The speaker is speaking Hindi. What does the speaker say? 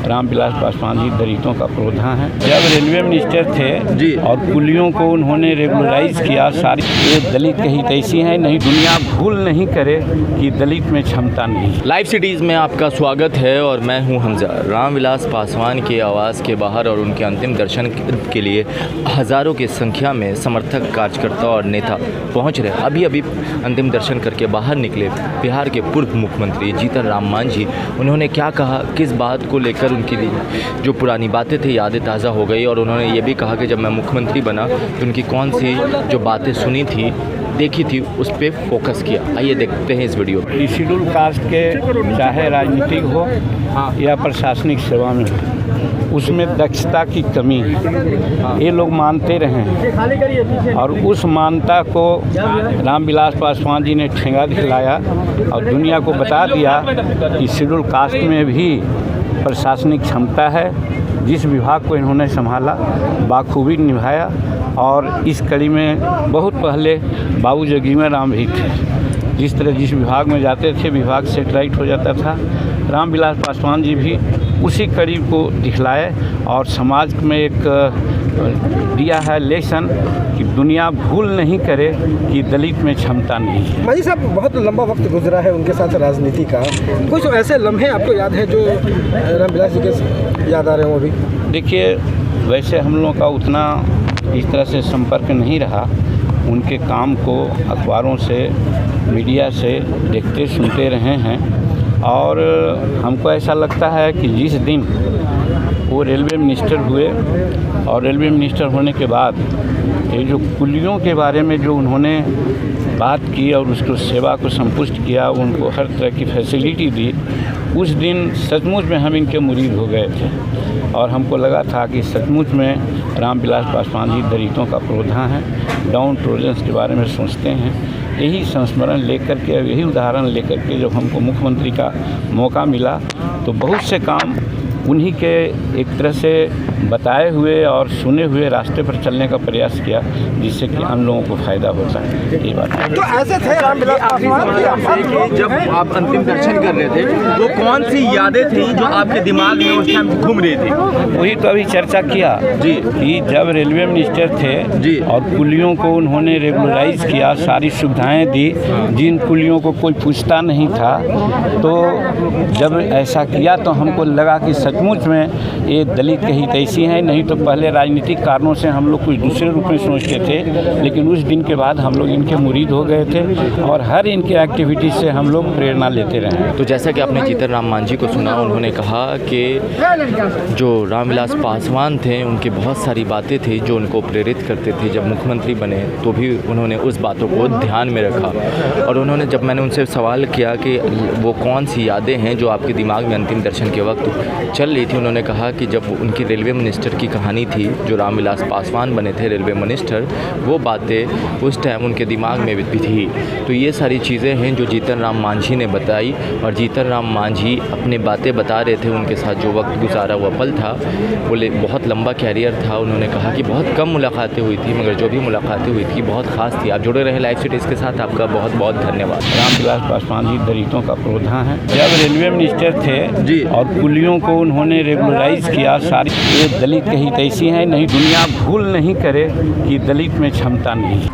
रामविलास पासवान जी दलितों का प्रोधा है। जब रेलवे मिनिस्टर थे जी और कुलियों को उन्होंने रेगुलराइज किया, सारी ये दलित कहीं तैसी हैं नहीं, दुनिया भूल नहीं करे कि दलित में क्षमता नहीं। लाइव सिटीज़ में आपका स्वागत है और मैं हूं हमजा। रामविलास पासवान के आवास के बाहर और उनके अंतिम दर्शन के लिए हज़ारों की संख्या में समर्थक, कार्यकर्ता और नेता पहुंच रहे। अभी अभी अंतिम दर्शन करके बाहर निकले बिहार के पूर्व मुख्यमंत्री जीतन राम मांझी। उन्होंने क्या कहा, किस बात को लेकर उनकी जो पुरानी बातें थी यादें ताज़ा हो गई, और उन्होंने ये भी कहा कि जब मैं मुख्यमंत्री बना तो उनकी कौन सी जो बातें सुनी थी, देखी थी, उस पर फोकस किया। आइए देखते हैं इस वीडियो में। शेड्यूल कास्ट के चाहे राजनीतिक हो या प्रशासनिक सेवा में हो, उसमें दक्षता की कमी ये लोग मानते रहे और उस मान्यता को रामविलास पासवान जी ने ठेंगा दिखलाया और दुनिया को बता दिया कि शेड्यूल कास्ट में भी प्रशासनिक क्षमता है। जिस विभाग को इन्होंने संभाला बाखूबी निभाया, और इस कड़ी में बहुत पहले बाबू जगीमन राम भी थे। जिस तरह जिस विभाग में जाते थे विभाग सेटेलाइट हो जाता था, रामविलास पासवान जी भी उसी कड़ी को दिखलाए और समाज में एक दिया है लेसन कि दुनिया भूल नहीं करे कि दलित में क्षमता नहीं है। मांझी साहब, बहुत लंबा वक्त गुजरा है उनके साथ राजनीति का, कुछ ऐसे लम्हे आपको याद है जो रामविलास जी के याद आ रहे हो अभी? देखिए, वैसे हम लोगों का उतना इस तरह से संपर्क नहीं रहा। उनके काम को अखबारों से, मीडिया से देखते सुनते रहे हैं, और हमको ऐसा लगता है कि जिस दिन वो रेलवे मिनिस्टर हुए और रेलवे मिनिस्टर होने के बाद ये जो कुलियों के बारे में जो उन्होंने बात की और उसको सेवा को संतुष्ट किया, उनको हर तरह की फैसिलिटी दी, उस दिन सचमुच में हम इनके मुरीद हो गए थे और हमको लगा था कि सचमुच में रामविलास पासवान जी दलितों का प्रोधा है, डाउन टोलरेंस के बारे में सोचते हैं। यही संस्मरण लेकर के, यही उदाहरण लेकर के जब हमको मुख्यमंत्री का मौका मिला तो बहुत से काम उन्हीं के एक तरह से बताए हुए और सुने हुए रास्ते पर चलने का प्रयास किया, जिससे कि हम लोगों को फ़ायदा होता है। ये बात है। तो ऐसे थे रामविलास पासवान, जब आप अंतिम दर्शन कर रहे थे वो कौन सी यादें थी जो आपके दिमाग में उस टाइम घूम रही थी? वही तो अभी चर्चा किया जी कि जब रेलवे मिनिस्टर थे जी और कुलियों को उन्होंने रेगुलराइज किया, सारी सुविधाएं दी, जिन कुलियों को कोई पूछता नहीं था, तो जब ऐसा किया तो हमको लगा कि सचमुच में ये दलित कहीं तैसी हैं नहीं। तो पहले राजनीतिक कारणों से हम लोग कुछ दूसरे रूप में सोचते थे, लेकिन उस दिन के बाद हम लोग इनके मुरीद हो गए थे और हर इनके एक्टिविटीज़ से हम लोग प्रेरणा लेते रहे। तो जैसा कि आपने जीतन राम मांझी को सुना, उन्होंने कहा कि जो रामविलास पासवान थे उनकी बहुत सारी बातें थी जो उनको प्रेरित करते थे। जब मुख्यमंत्री बने तो भी उन्होंने उस बातों को ध्यान में रखा, और उन्होंने, जब मैंने उनसे सवाल किया कि वो कौन सी यादें हैं जो आपके दिमाग में अंतिम दर्शन के वक्त चल रही थी, उन्होंने कहा कि जब उनकी रेलवे मिनिस्टर की कहानी थी, जो रामविलास पासवान बने थे रेलवे मिनिस्टर, वो बातें उस टाइम उनके दिमाग में भी थी। तो ये सारी चीज़ें हैं जो जीतन राम मांझी ने बताई, और जीतन राम मांझी अपनी बातें बता रहे थे। उनके साथ जो वक्त गुजारा हुआ पल था, बोले बहुत लंबा कैरियर था। उन्होंने कहा कि बहुत कम मुलाकातें हुई थी, मगर जो भी मुलाकातें हुई थी बहुत ख़ास थी। आप जुड़े रहे लाइव सिटीज़ के साथ, आपका बहुत बहुत धन्यवाद। रामविलास पासवान जी दलितों का प्रोधा है। जब रेलवे मिनिस्टर थे जी और कुलियों को उन्होंने रेगुलराइज किया, सारी ये दलित कहीं तैसी हैं नहीं, दुनिया भूल नहीं करे कि दलित में क्षमता नहीं।